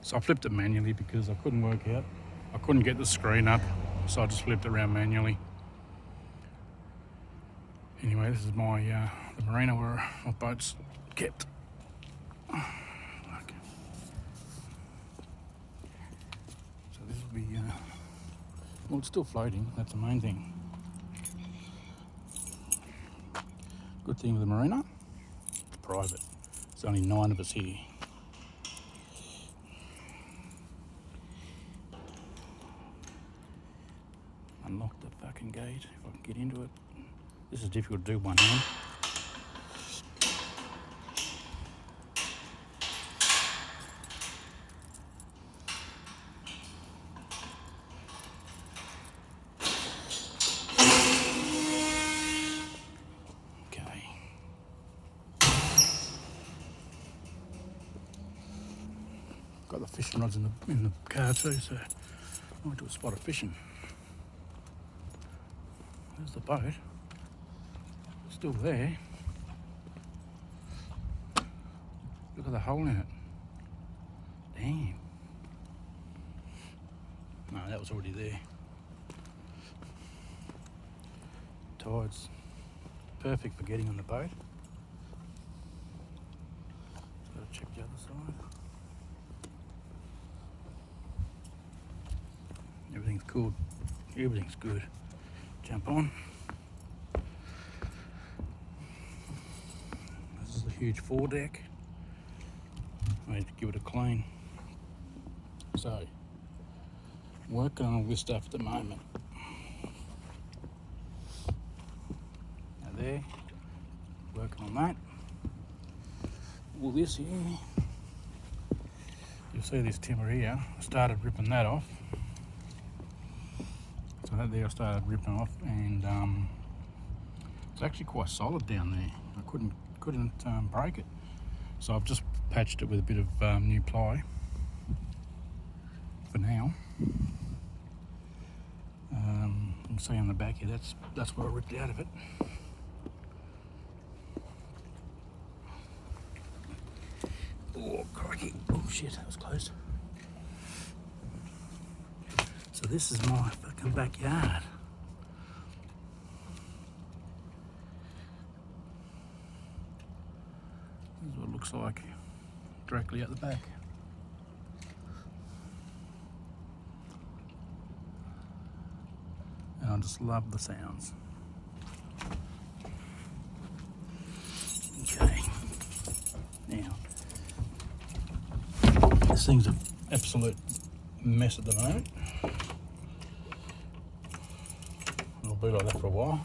So I flipped it manually because I couldn't work out. I couldn't get the screen up, so I just flipped it around manually. Anyway, this is my the marina where my boat's kept. Okay. So this will be, well, it's still floating, that's the main thing. Good thing with the marina, it's private. There's only 9 of us here. Unlock the fucking gate if I can get into it. This is difficult to do one hand. Okay. Got the fishing rods in the car too, so I went to a spot of fishing. There's the boat. It's still there. Look at the hole in it. Damn. No, that was already there. Tide's perfect for getting on the boat. Just gotta check the other side. Everything's good. Everything's good. Jump on. This is a huge foredeck. I need to give it a clean. So, working on all this stuff at the moment. Now there, working on that. All this here. You'll see this timber here. I started ripping that off. So that there I started ripping off, and it's actually quite solid down there. I couldn't break it. So I've just patched it with a bit of new ply for now. You can see on the back here, that's what I ripped out of it. Oh crikey, oh shit, that was close. So this is my fucking backyard. This is what it looks like directly at the back. And I just love the sounds. Okay. Now, this thing's an absolute mess at the moment. It'll be like that for a while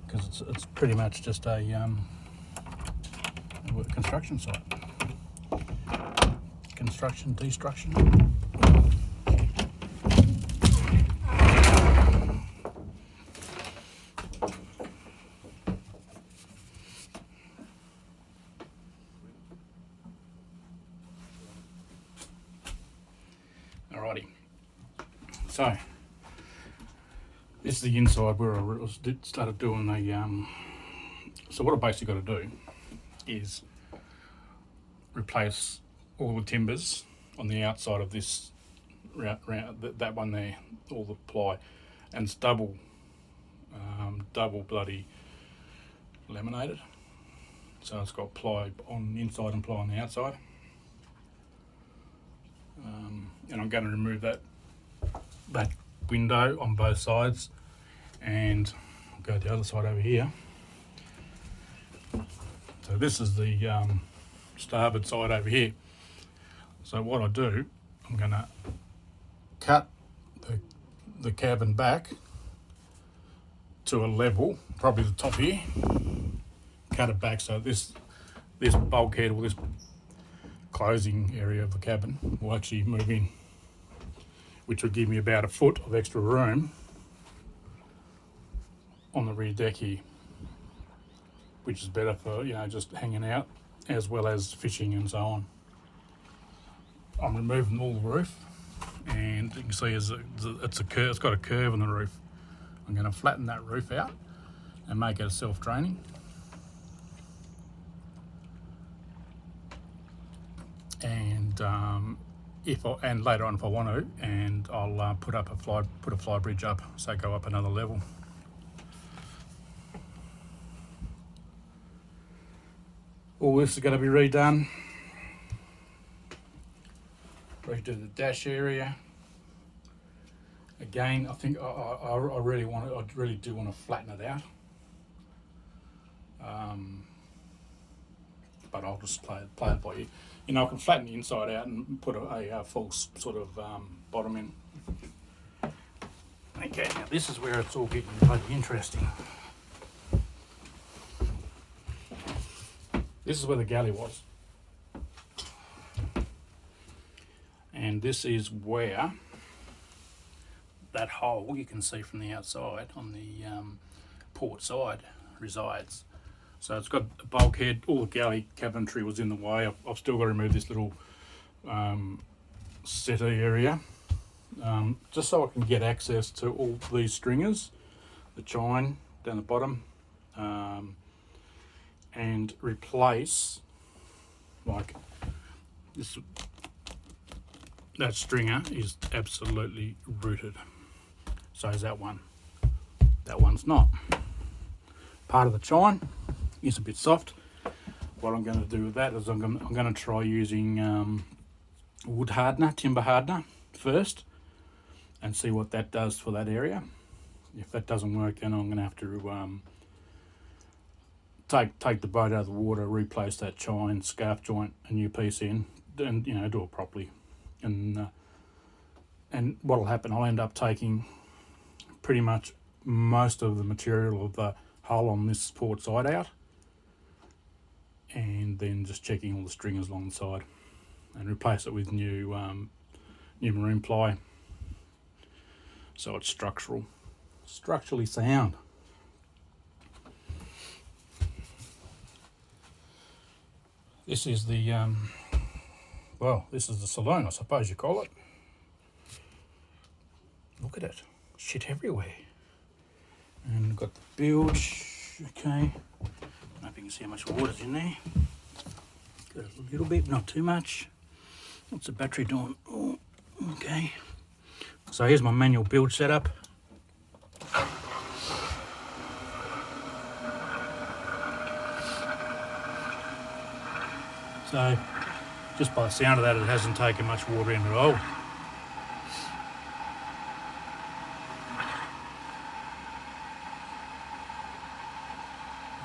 because it's pretty much just a construction site. Construction, destruction. Alrighty. So this is the inside where I started doing the, so what I basically got to do is replace all the timbers on the outside of this, that one there, all the ply, and it's double bloody laminated. So it's got ply on the inside and ply on the outside. And I'm going to remove that window on both sides, and I'll go the other side over here. So this is the starboard side over here. So what I do, I'm going to cut the cabin back to a level, probably the top here. Cut it back so this bulkhead or this closing area of the cabin will actually move in, which will give me about a foot of extra room on the rear deck here, which is better for, you know, just hanging out as well as fishing and so on. I'm removing all the roof, and you can see it's a curve. It's got a curve on the roof. I'm going to flatten that roof out and make it a self-draining. And and later on if I want to, and I'll put a fly bridge up, so go up another level. All this is going to be redone. Redo the dash area. Again, I think I really do want to flatten it out. But I'll just play it by ear. You know, I can flatten the inside out and put a false sort of bottom in. Okay, now this is where it's all getting bloody interesting. This is where the galley was. And this is where that hole you can see from the outside on the port side resides. So it's got a bulkhead, all the galley cabinetry was in the way. I've still got to remove this little settee area, just so I can get access to all these stringers, the chine down the bottom, and replace, like this. That stringer is absolutely rooted. So is that one. That one's not. Part of the chine is a bit soft. What I'm going to do with that is I'm going to try using wood hardener, timber hardener first, and see what that does for that area. If that doesn't work, then I'm going to have to take the boat out of the water, replace that chine, scarf joint a new piece in, and do it properly. And what'll happen, I'll end up taking pretty much most of the material of the hull on this port side out, and then just checking all the stringers along the side and replace it with new marine ply, so it's structurally sound. This is the this is the saloon, I suppose you call it. Look at it, shit everywhere. And we've got the bilge, okay. I don't know if you can see how much water's in there. Got a little bit, not too much. What's the battery doing? Oh, okay. So here's my manual bilge setup. So, just by the sound of that, it hasn't taken much water in at all.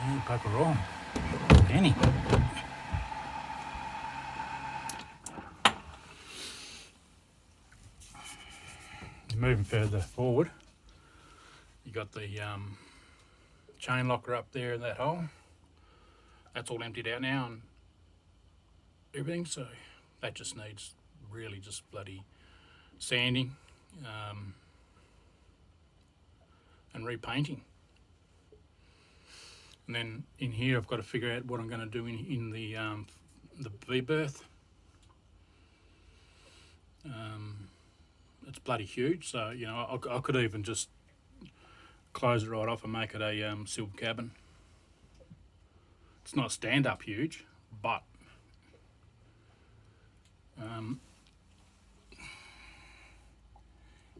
And poke her on. Penny. Moving further forward, you got the chain locker up there in that hole. That's all emptied out now and everything, so that just needs really just bloody sanding and repainting. And then in here I've got to figure out what I'm going to do in the V-berth. It's bloody huge, so I could even just close it right off and make it a silk cabin. It's not stand-up huge, but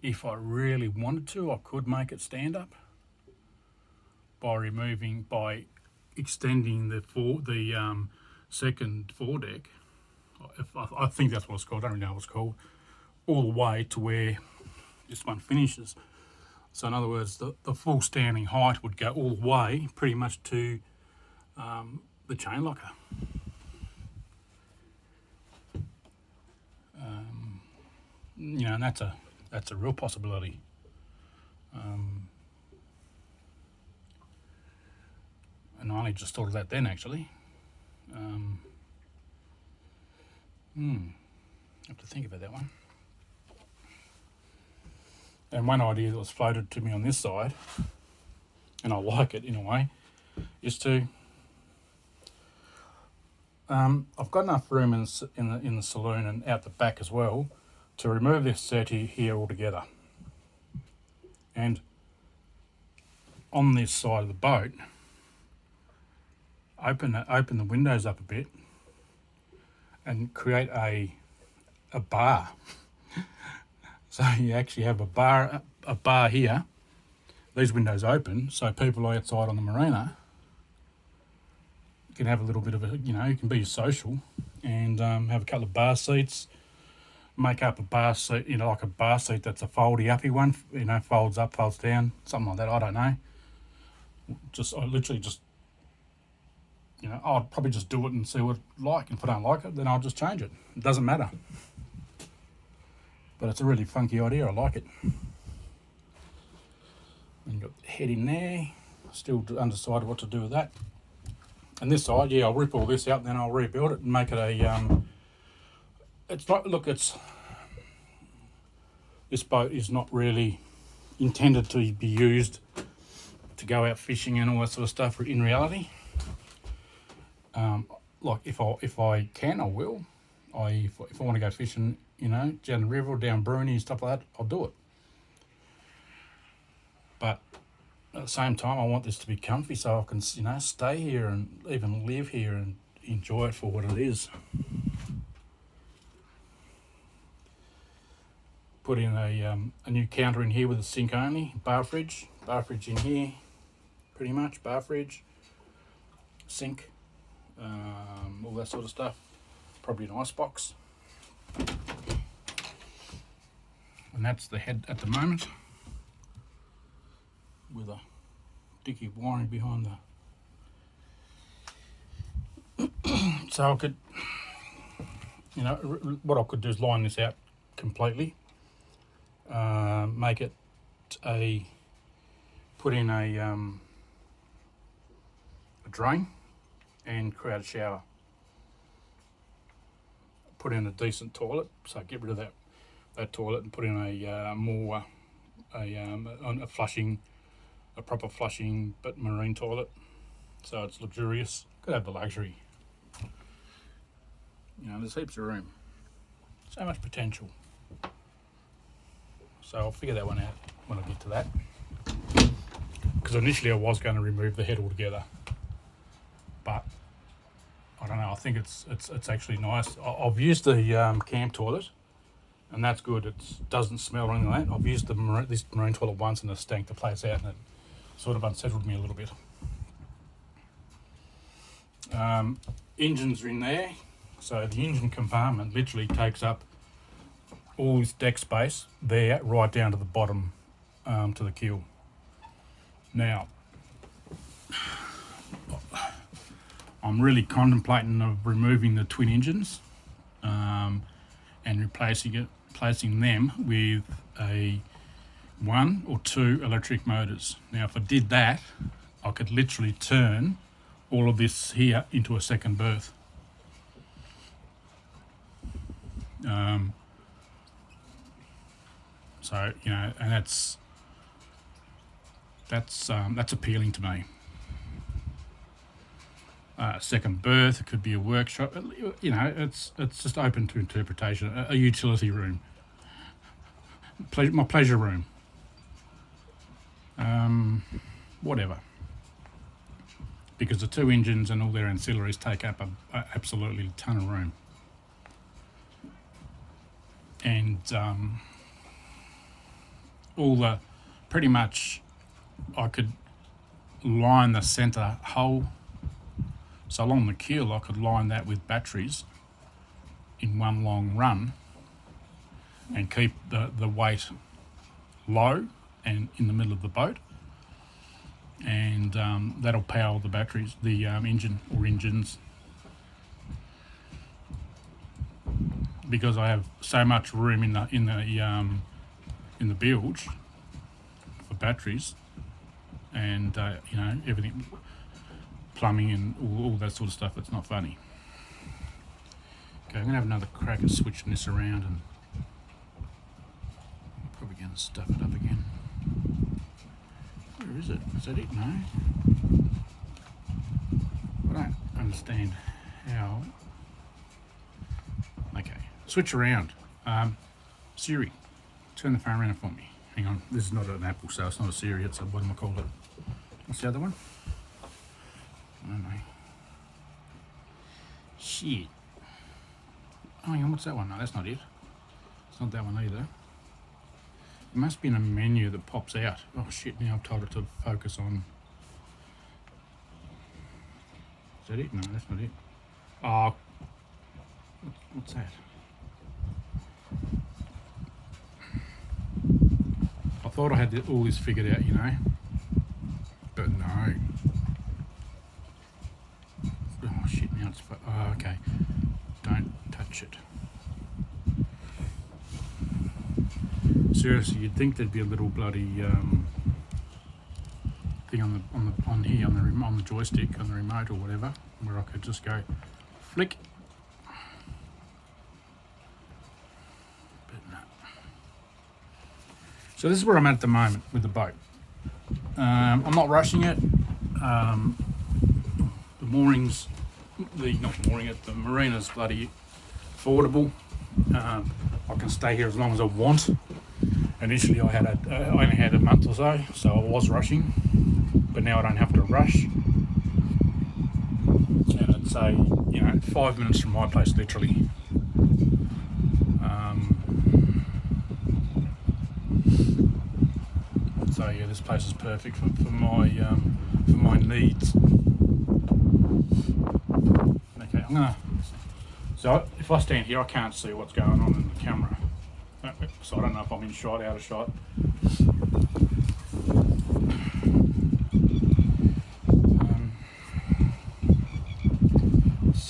if I really wanted to, I could make it stand-up by extending the second foredeck. I think that's what it's called. I don't know what it's called. All the way to where this one finishes. So in other words, the full standing height would go all the way pretty much to the chain locker. And that's a real possibility. And I only just thought of that then, actually. Have to think about that one. And one idea that was floated to me on this side, and I like it in a way, is to I've got enough room in the saloon and out the back as well to remove this settee here altogether. And on this side of the boat, open the windows up a bit and create a bar. So you actually have a bar here. These windows open, so people outside on the marina can have a little bit of a, you know, you can be social and have a couple of bar seats, make up a bar seat, you know, like a bar seat that's a foldy uppy one, you know, folds up, folds down, something like that, I don't know. I literally just, you know, I'll probably just do it and see what it's like. If I don't like it, then I'll just change it. It doesn't matter. But it's a really funky idea, I like it. And you've got the head in there, still undecided what to do with that. And this side, yeah, I'll rip all this out and then I'll rebuild it and make it a, it's not, look, this boat is not really intended to be used to go out fishing and all that sort of stuff in reality. Like if I can, I will. If I want to go fishing, you know, down the river or down Bruni and stuff like that, I'll do it. But at the same time, I want this to be comfy so I can, you know, stay here and even live here and enjoy it for what it is. Put in a new counter in here with a sink only, bar fridge in here, pretty much, bar fridge, sink, all that sort of stuff. Probably an ice box. And that's the head at the moment, with a dicky wiring behind the. So I could, you know, what I could do is line this out completely, make it put in a drain and create a shower. Put in a decent toilet, so get rid of that toilet and put in a proper flushing but marine toilet, so it's luxurious. Could have the luxury. You know, there's heaps of room, so much potential. So I'll figure that one out when I get to that. Because initially I was going to remove the head altogether, but I don't know. I think it's actually nice. I've used the camp toilet, and that's good. It doesn't smell or anything like that. I've used this marine toilet once and it stank the place out, and it sort of unsettled me a little bit. Engines are in there, so the engine compartment literally takes up all this deck space there, right down to the bottom, to the keel. Now, I'm really contemplating of removing the twin engines and replacing them with a 1 or 2 electric motors. Now, if I did that, I could literally turn all of this here into a second berth. So, you know, and that's appealing to me. Second berth, it could be a workshop. You know, it's just open to interpretation. A utility room, my pleasure room, whatever. Because the 2 engines and all their ancillaries take up a absolutely ton of room. And pretty much I could line the centre hole. So along the keel I could line that with batteries in one long run and keep the weight low and in the middle of the boat, and that'll power the batteries, the engine or engines, because I have so much room in the bilge for batteries, and you know, everything, plumbing and all that sort of stuff. It's not funny. Okay, I'm gonna have another crack at switching this around, and I'm probably gonna stuff it up again. Where is it? Is that it? No. I don't understand how. Okay, switch around. Siri, turn the phone around for me. Hang on, this is not an Apple, so it's not a Siri, it's a, what am I called it? What's the other one? I don't know. Shit. Oh, hang on, what's that one? No, that's not it. It's not that one either. It must be in a menu that pops out. Oh shit, now I've told it to focus on. Is that it? No, that's not it. Oh, what's that? I thought I had all this figured out, you know, but no. Oh shit, now it's... Oh, okay. Don't touch it. Seriously, you'd think there'd be a little bloody thing on the joystick, on the remote or whatever, where I could just go flick. But no. So this is where I'm at the moment with the boat. I'm not rushing it. The moorings, the marina's bloody affordable. I can stay here as long as I want. Initially I only had a month or so I was rushing, but now I don't have to rush. And it's 5 minutes from my place, literally. So yeah, this place is perfect for my needs. Okay, so if I stand here, I can't see what's going on in the camera. So I don't know if I'm in shot, out of shot.